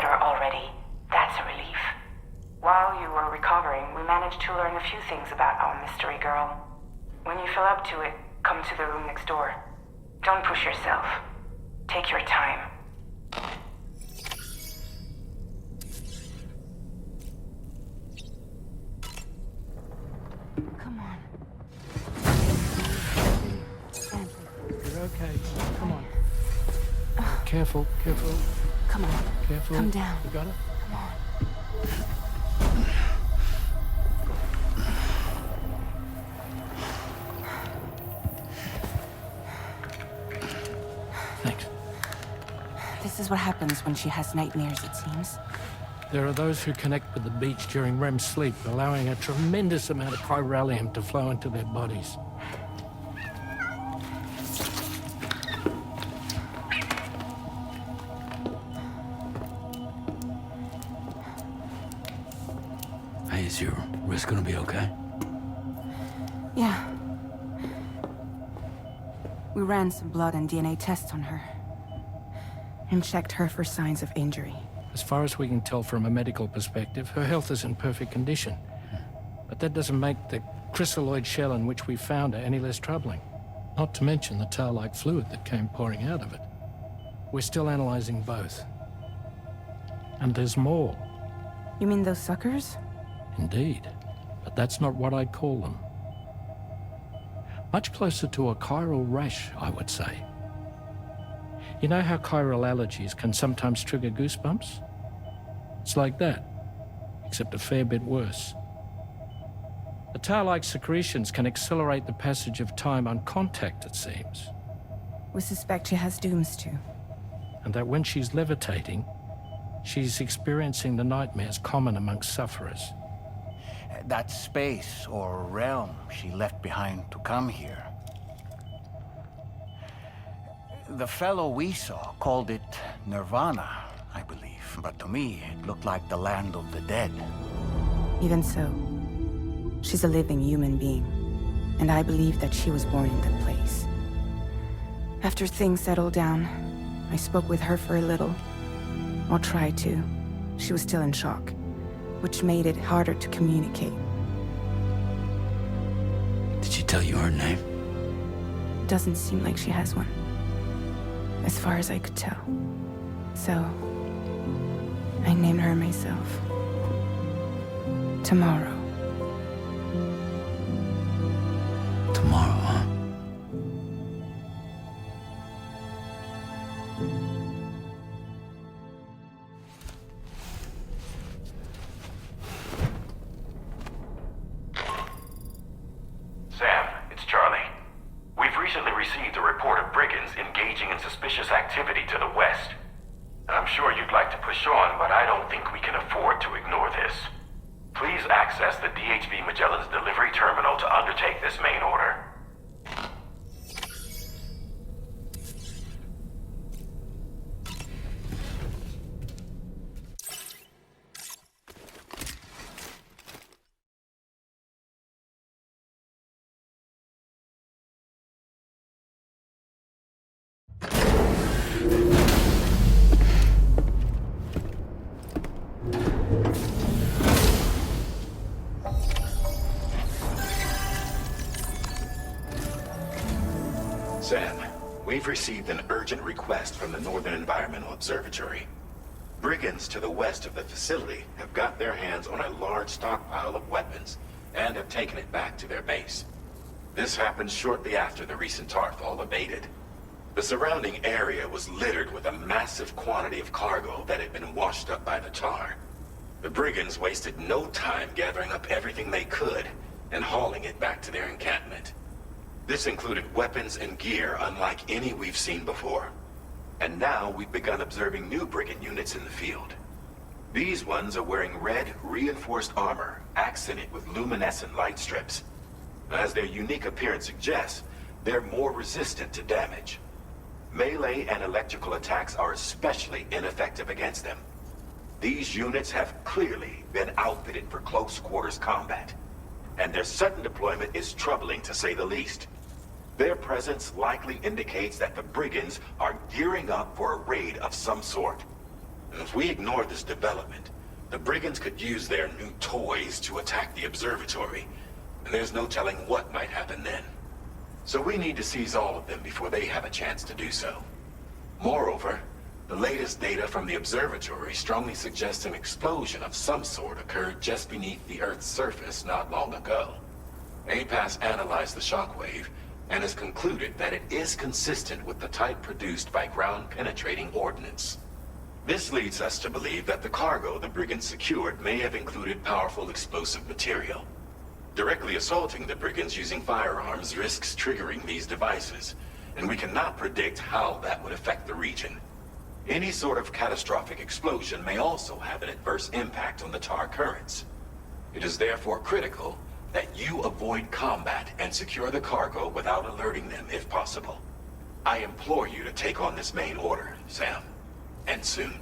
better already. That's a relief. While you were recovering, we managed to learn a few things about our mystery girl. When you feel up to it, come to the room next door. Don't push yourself. Take your time. Come on. You're okay. Come on. Careful, careful. Come on. Careful. Come down. You got it? Come on. Thanks. This is what happens when she has nightmares, it seems. There are those who connect with the beach during REM sleep, allowing a tremendous amount of chiralium to flow into their bodies. Hey, is your wrist gonna be okay? Yeah. We ran some blood and DNA tests on her. And checked her for signs of injury. As far as we can tell from a medical perspective, her health is in perfect condition. But that doesn't make the chrysaloid shell in which we found her any less troubling. Not to mention the tar-like fluid that came pouring out of it. We're still analyzing both. And there's more. You mean those suckers? Indeed. But that's not what I'd call them. Much closer to a chiral rash, I would say. You know how chiral allergies can sometimes trigger goosebumps? It's like that, except a fair bit worse. The tar-like secretions can accelerate the passage of time on contact, it seems. We suspect she has dooms too. And that when she's levitating, she's experiencing the nightmares common amongst sufferers. That space or realm she left behind to come here. The fellow we saw called it Nirvana, I believe. But to me, it looked like the land of the dead. Even so, she's a living human being. And I believe that she was born in that place. After things settled down, I spoke with her for a little. Or tried to. She was still in shock, which made it harder to communicate. Did she tell you her name? Doesn't seem like she has one. As far as I could tell. So, I named her myself. Tomorrow. Tomorrow, huh? Sam, it's Charlie. We've recently received a report of brigands engaging in suspicious activity to the west. I'm sure you'd like to push on, but I don't think we can afford to ignore this. Please access the DHV Magellan's delivery terminal to undertake this main order. Sam, we've received an urgent request from the Northern Environmental Observatory. Brigands to the west of the facility have got their hands on a large stockpile of weapons and have taken it back to their base. This happened shortly after the recent Tarfall abated. The surrounding area was littered with a massive quantity of cargo that had been washed up by the tar. The brigands wasted no time gathering up everything they could and hauling it back to their encampment. This included weapons and gear unlike any we've seen before. And now we've begun observing new brigand units in the field. These ones are wearing red, reinforced armor, accented with luminescent light strips. As their unique appearance suggests, they're more resistant to damage. Melee and electrical attacks are especially ineffective against them. These units have clearly been outfitted for close quarters combat, and their sudden deployment is troubling to say the least. Their presence likely indicates that the brigands are gearing up for a raid of some sort. And if we ignore this development, the brigands could use their new toys to attack the observatory, and there's no telling what might happen then. So we need to seize all of them before they have a chance to do so. Moreover, the latest data from the observatory strongly suggests an explosion of some sort occurred just beneath the Earth's surface not long ago. APAS analyzed the shockwave and has concluded that it is consistent with the type produced by ground-penetrating ordnance. This leads us to believe that the cargo the brigands secured may have included powerful explosive material. Directly assaulting the brigands using firearms risks triggering these devices, and we cannot predict how that would affect the region. Any sort of catastrophic explosion may also have an adverse impact on the tar currents. It is therefore critical that you avoid combat and secure the cargo without alerting them if possible. I implore you to take on this main order, Sam. And soon.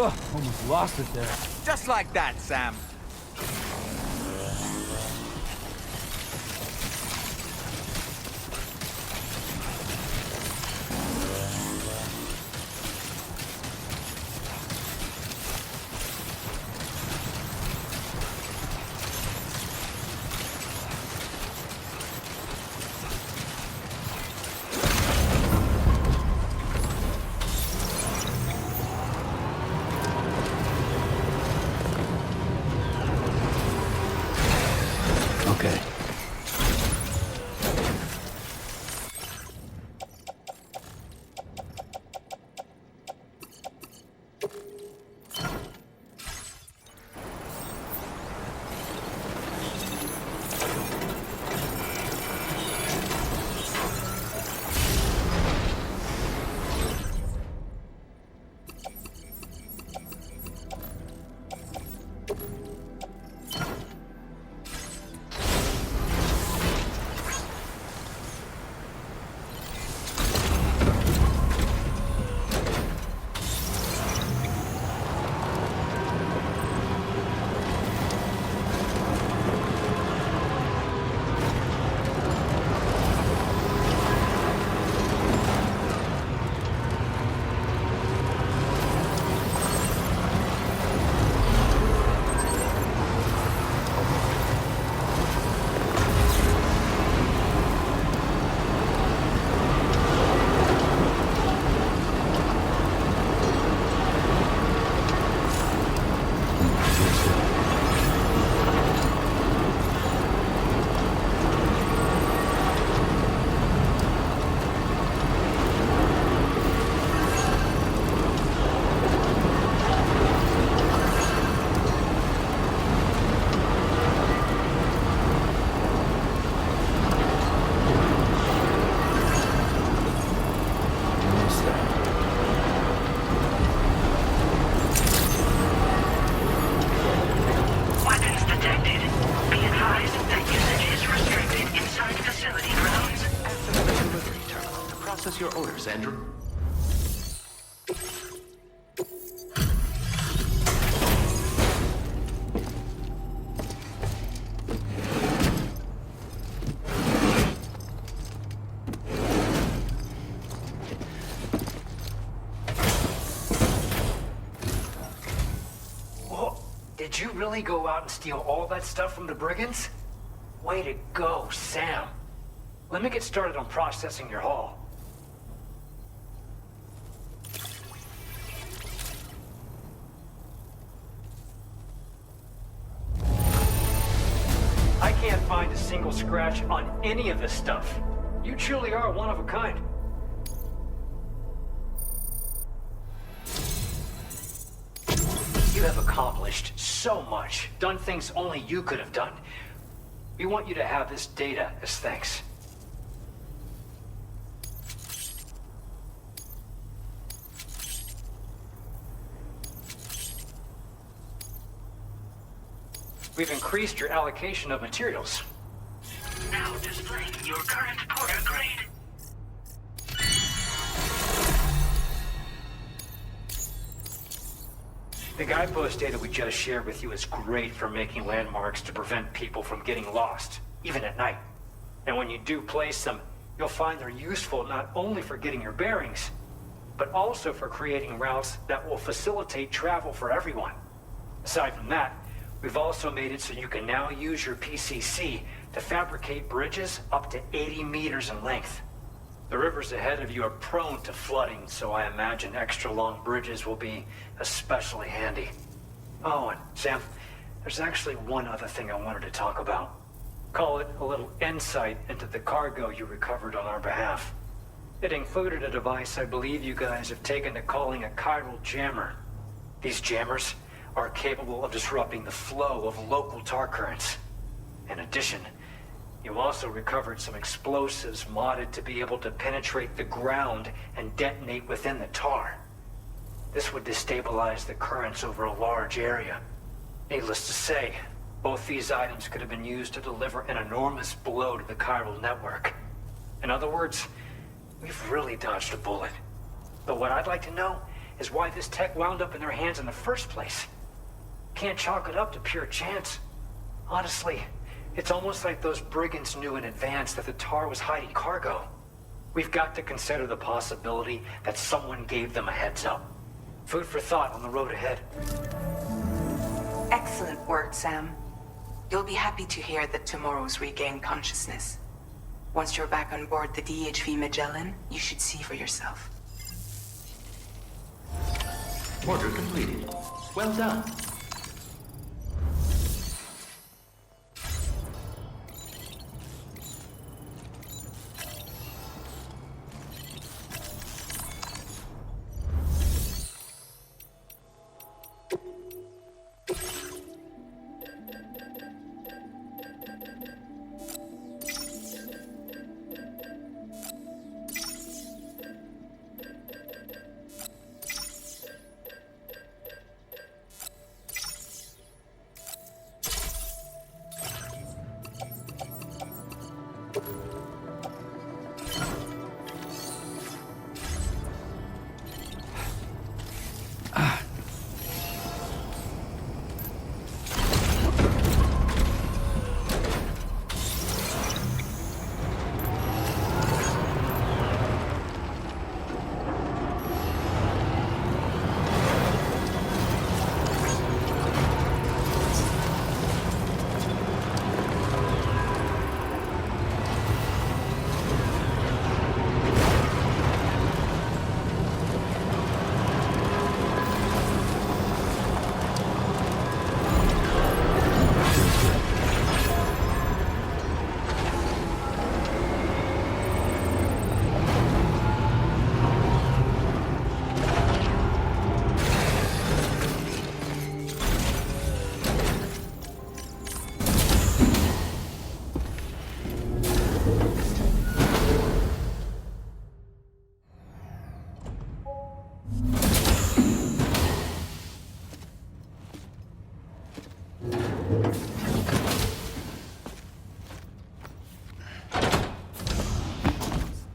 Oh, almost lost it there. Just like that, Sam. Okay. Weapons detected. Be advised that usage is restricted inside facility grounds. Access the delivery terminal to process your orders, Andrew. Did you really go out and steal all that stuff from the brigands? Way to go, Sam. Let me get started on processing your haul. I can't find a single scratch on any of this stuff. You truly are one of a kind. You have accomplished so much, done things only you could have done. We want you to have this data as thanks. We've increased your allocation of materials. Now displaying your current Porter grade. The guidepost data we just shared with you is great for making landmarks to prevent people from getting lost, even at night. And when you do place them, you'll find they're useful not only for getting your bearings, but also for creating routes that will facilitate travel for everyone. Aside from that, we've also made it so you can now use your PCC to fabricate bridges up to 80 meters in length. The rivers ahead of you are prone to flooding, so I imagine extra long bridges will be especially handy. Oh, and Sam, there's actually one other thing I wanted to talk about. Call it a little insight into the cargo you recovered on our behalf. It included a device I believe you guys have taken to calling a chiral jammer. These jammers are capable of disrupting the flow of local tar currents. In addition, you also recovered some explosives modded to be able to penetrate the ground and detonate within the tar. This would destabilize the currents over a large area. Needless to say, both these items could have been used to deliver an enormous blow to the chiral network. In other words, we've really dodged a bullet. But what I'd like to know is why this tech wound up in their hands in the first place. Can't chalk it up to pure chance. Honestly, it's almost like those brigands knew in advance that the Tar was hiding cargo. We've got to consider the possibility that someone gave them a heads up. Food for thought on the road ahead. Excellent work, Sam. You'll be happy to hear that Tomorrow's regained consciousness. Once you're back on board the DHV Magellan, you should see for yourself. Order completed. Well done.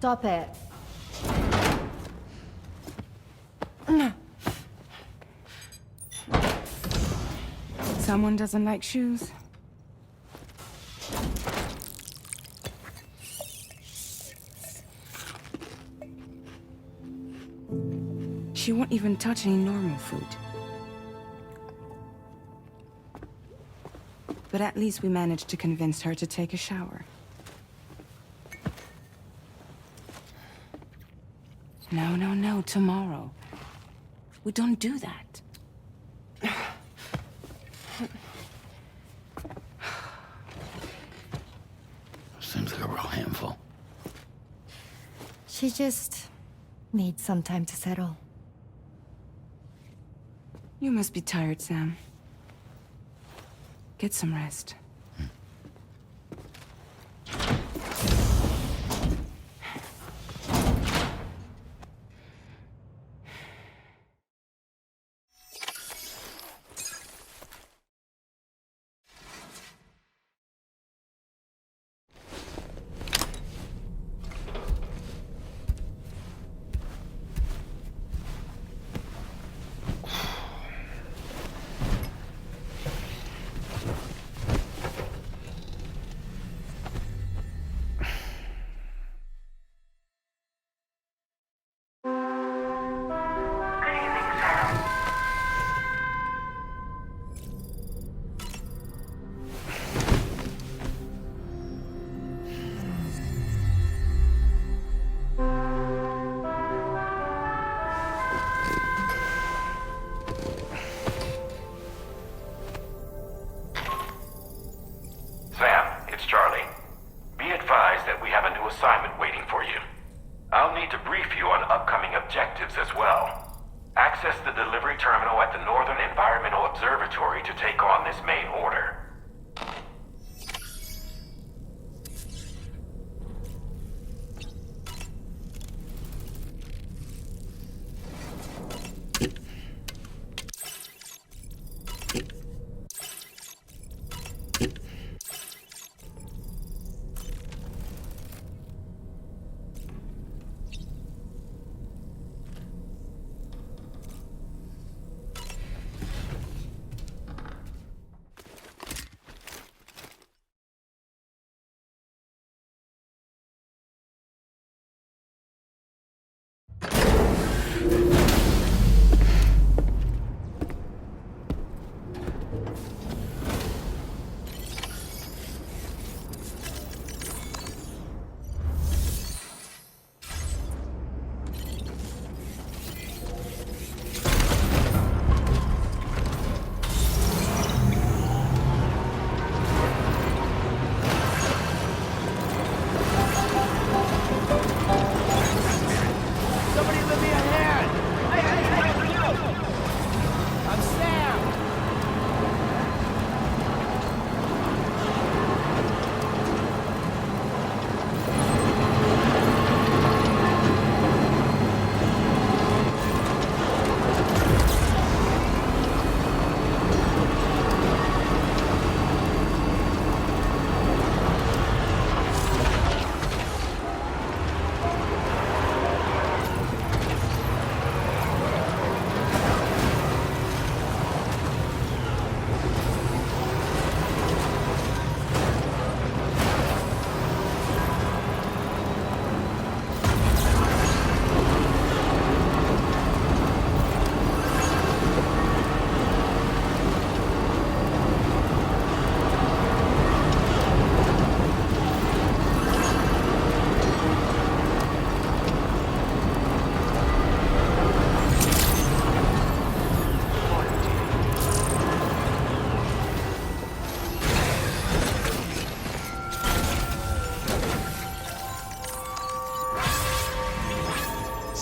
Stop it. Someone doesn't like shoes. She won't even touch any normal food. But at least we managed to convince her to take a shower. No, tomorrow. We don't do that. Seems like a real handful. She just needs some time to settle. You must be tired, Sam. Get some rest.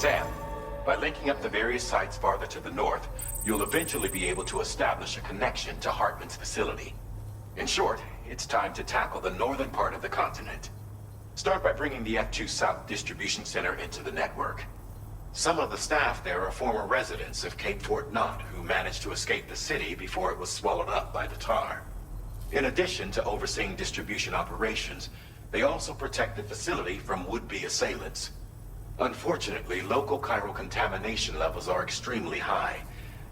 Sam, by linking up the various sites farther to the north, you'll eventually be able to establish a connection to Hartman's facility. In short, it's time to tackle the northern part of the continent. Start by bringing the F2 South Distribution Center into the network. Some of the staff there are former residents of Cape Fort Knot who managed to escape the city before it was swallowed up by the tar. In addition to overseeing distribution operations, they also protect the facility from would-be assailants. Unfortunately, local chiral contamination levels are extremely high,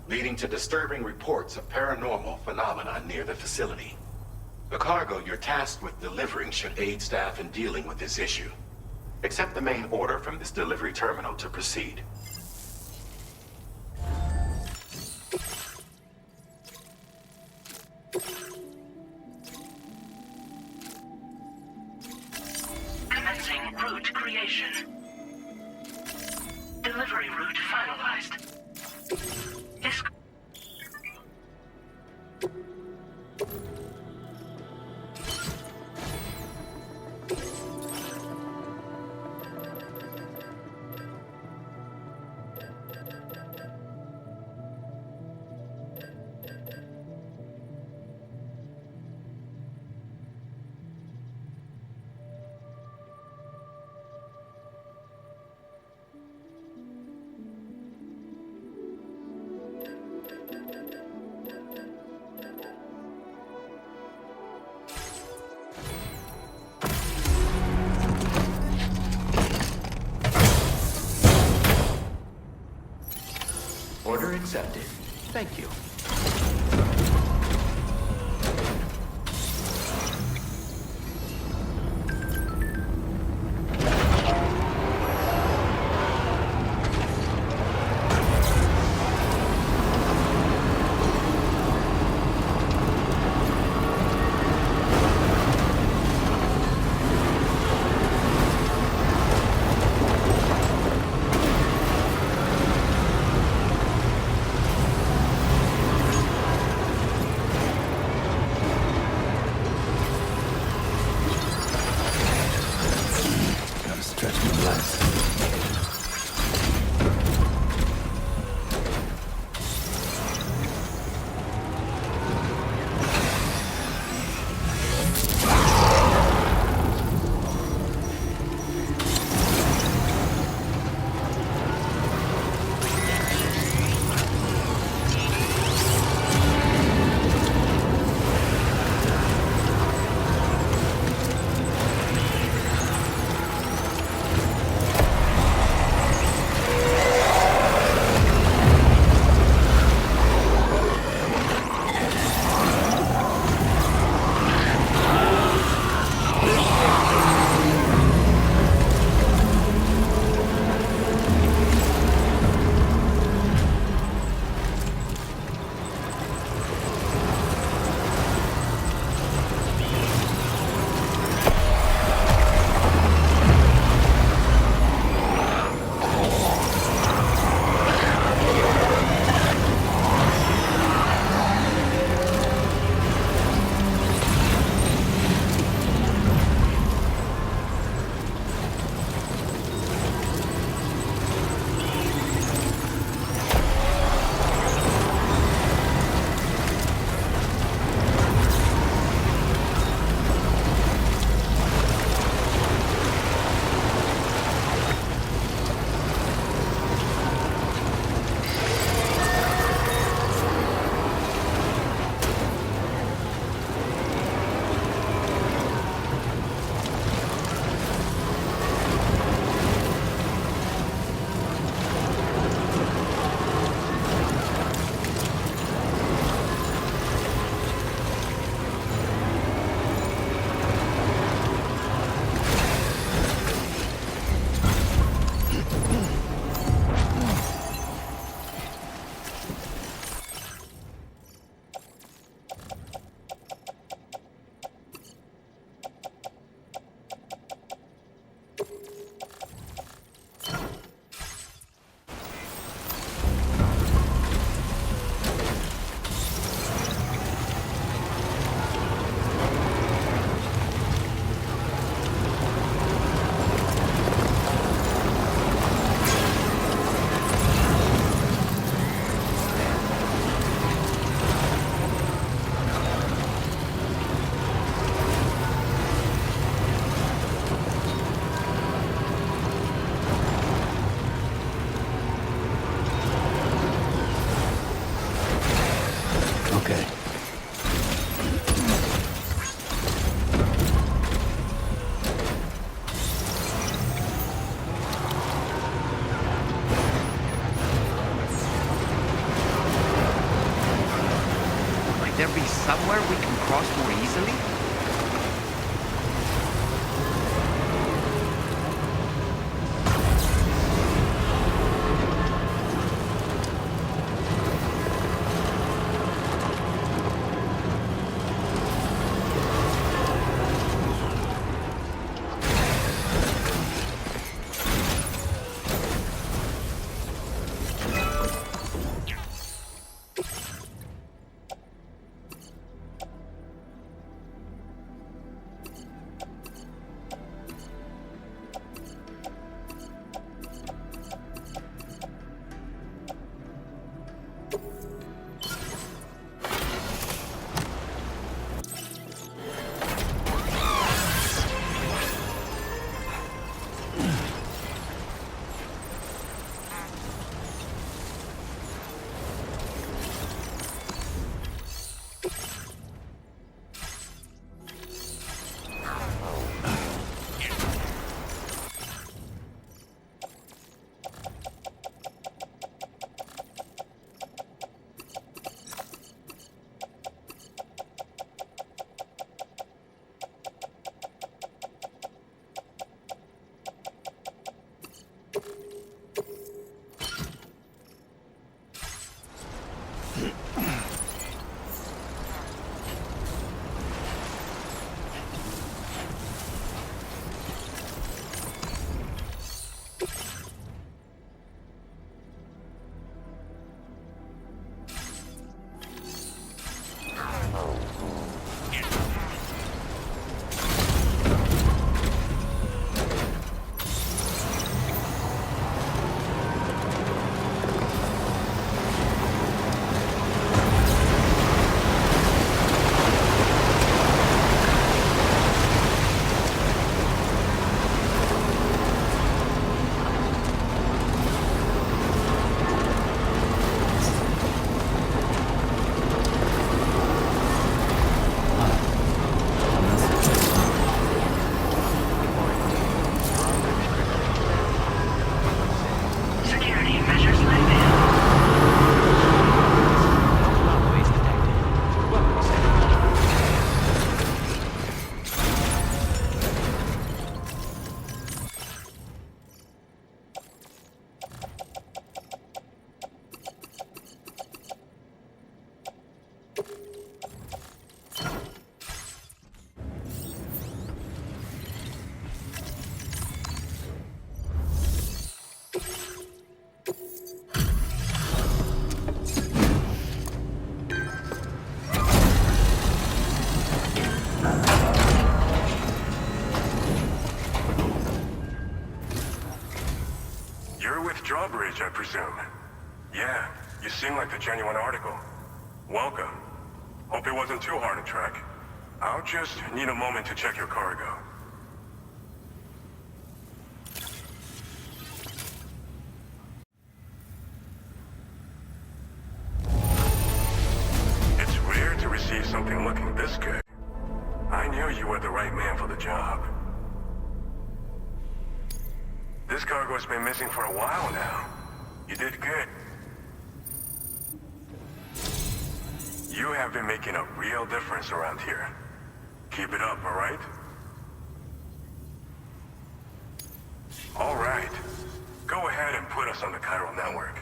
leading to disturbing reports of paranormal phenomena near the facility. The cargo you're tasked with delivering should aid staff in dealing with this issue. Accept the main order from this delivery terminal to proceed. Commencing route creation. Delivery route finalized. This Order accepted. Thank you. somewhere we can cross more easily? Drawbridge, I presume. Yeah, you seem like the genuine article. Welcome. Hope it wasn't too hard to track. I'll just need a moment to check your cargo. It's rare to receive something looking this good. I knew you were the right man for the job. This cargo's been missing for a while now. You did good. You have been making a real difference around here. Keep it up, all right? All right. Go ahead and put us on the chiral network.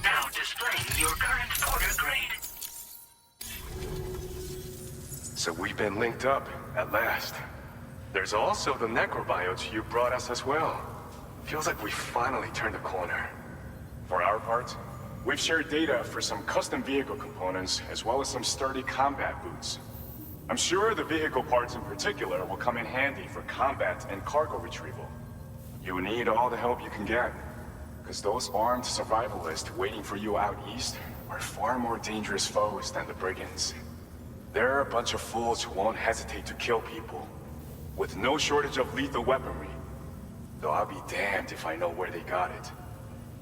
Now displaying your current porter grade. So we've been linked up, at last. There's also the necrobiotes you brought us as well. Feels like we finally turned the corner. For our part, we've shared data for some custom vehicle components, as well as some sturdy combat boots. I'm sure the vehicle parts in particular will come in handy for combat and cargo retrieval. You need all the help you can get, because those armed survivalists waiting for you out east are far more dangerous foes than the brigands. They're a bunch of fools who won't hesitate to kill people, with no shortage of lethal weaponry. Though I'll be damned if I know where they got it.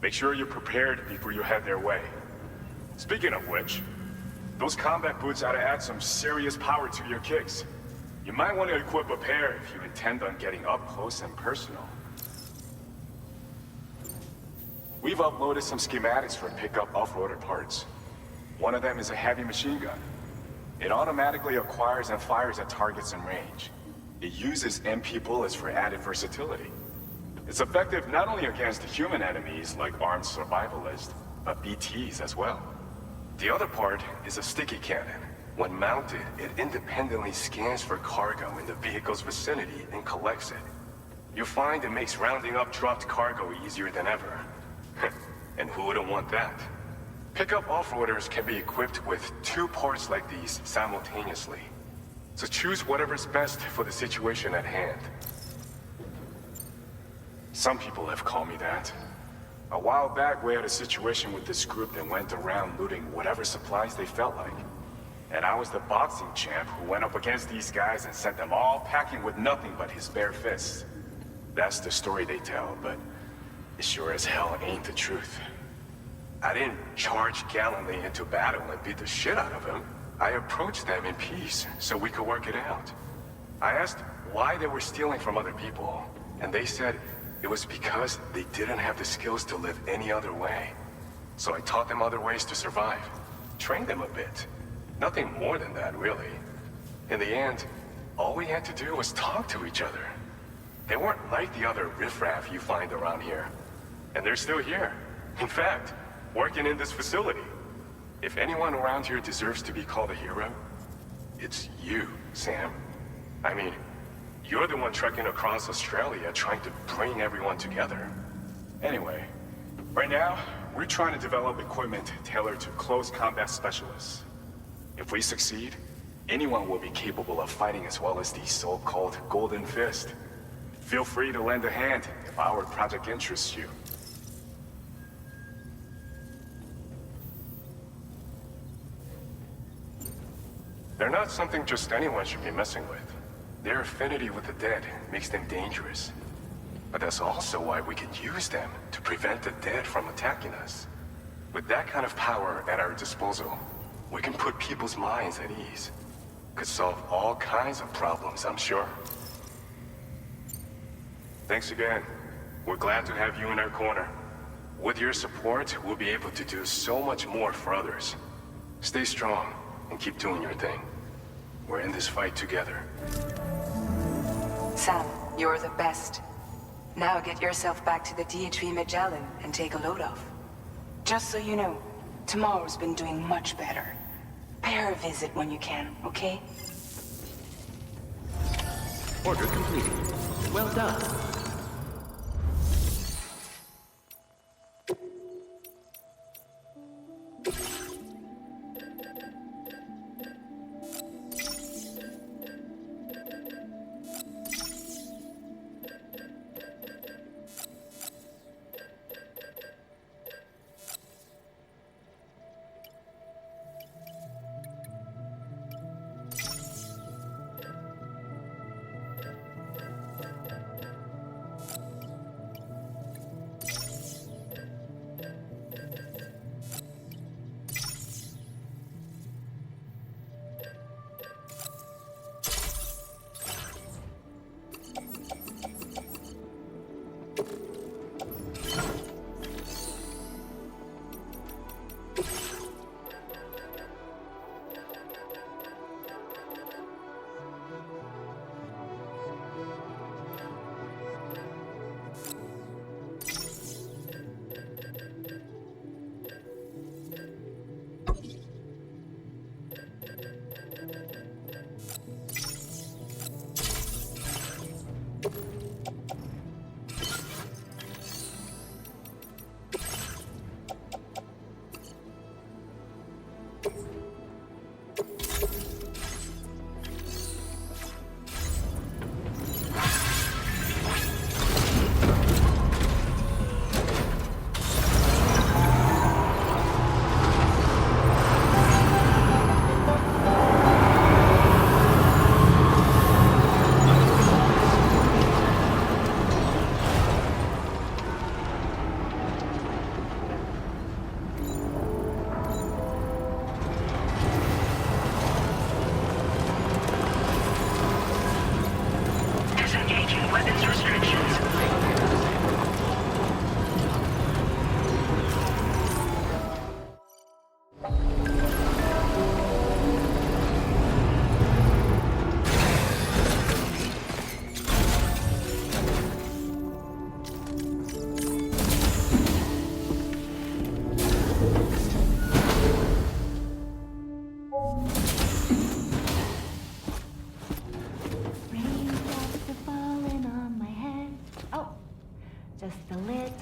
Make sure you're prepared before you head their way. Speaking of which, those combat boots ought to add some serious power to your kicks. You might want to equip a pair if you intend on getting up close and personal. We've uploaded some schematics for pickup off-roader parts. One of them is a heavy machine gun. It automatically acquires and fires at targets in range. It uses MP bullets for added versatility. It's effective not only against human enemies like armed survivalists, but BTs as well. The other part is a sticky cannon. When mounted, it independently scans for cargo in the vehicle's vicinity and collects it. You'll find it makes rounding up dropped cargo easier than ever. And who wouldn't want that? Pickup off-roaders can be equipped with 2 parts like these simultaneously. So choose whatever's best for the situation at hand. Some people have called me that. A while back, we had a situation with this group that went around looting whatever supplies they felt like. And I was the boxing champ who went up against these guys and sent them all packing with nothing but his bare fists. That's the story they tell, but it sure as hell ain't the truth. I didn't charge gallantly into battle and beat the shit out of them. I approached them in peace so we could work it out. I asked why they were stealing from other people, and they said it was because they didn't have the skills to live any other way. So I taught them other ways to survive. Trained them a bit. Nothing more than that, really. In the end, all we had to do was talk to each other. They weren't like the other riffraff you find around here. And they're still here. In fact, working in this facility. If anyone around here deserves to be called a hero, it's you, Sam. I mean, you're the one trekking across Australia trying to bring everyone together. Anyway, right now, we're trying to develop equipment tailored to close combat specialists. If we succeed, anyone will be capable of fighting as well as the so-called Golden Fist. Feel free to lend a hand if our project interests you. They're not something just anyone should be messing with. Their affinity with the dead makes them dangerous. But that's also why we can use them to prevent the dead from attacking us. With that kind of power at our disposal, we can put people's minds at ease. Could solve all kinds of problems, I'm sure. Thanks again. We're glad to have you in our corner. With your support, we'll be able to do so much more for others. Stay strong and keep doing your thing. We're in this fight together. Sam, you're the best. Now get yourself back to the DHV Magellan and take a load off. Just so you know, tomorrow's been doing much better. Pay her a visit when you can, okay? Order completed. Well done.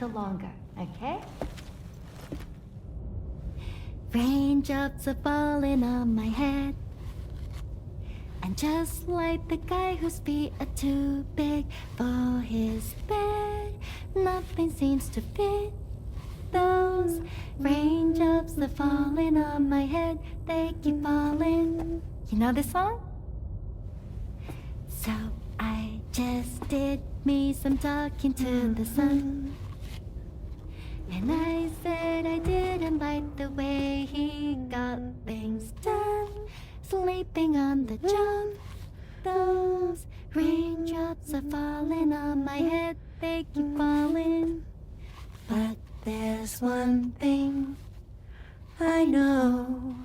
little longer, okay? Raindrops are falling on my head. And just like the guy whose feet are too big for his bed, nothing seems to fit. Those raindrops are falling on my head, they keep falling. You know this song? So I just did me some talking to the sun. And I said I didn't like the way he got things done. Sleeping on the job. Those raindrops are falling on my head, they keep falling. But there's one thing I know.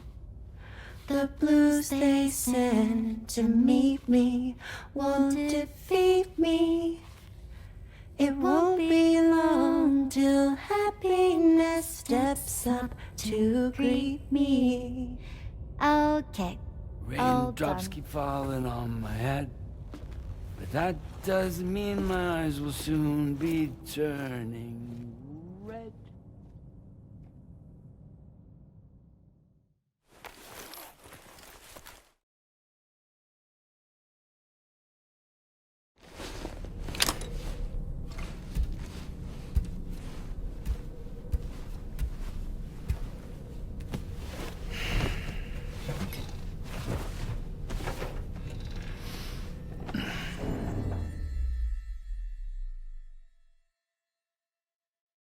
The blues they send to meet me won't defeat me. It won't be long till happiness steps up to greet me. Okay. Raindrops keep falling on my head, but that doesn't mean my eyes will soon be turning red.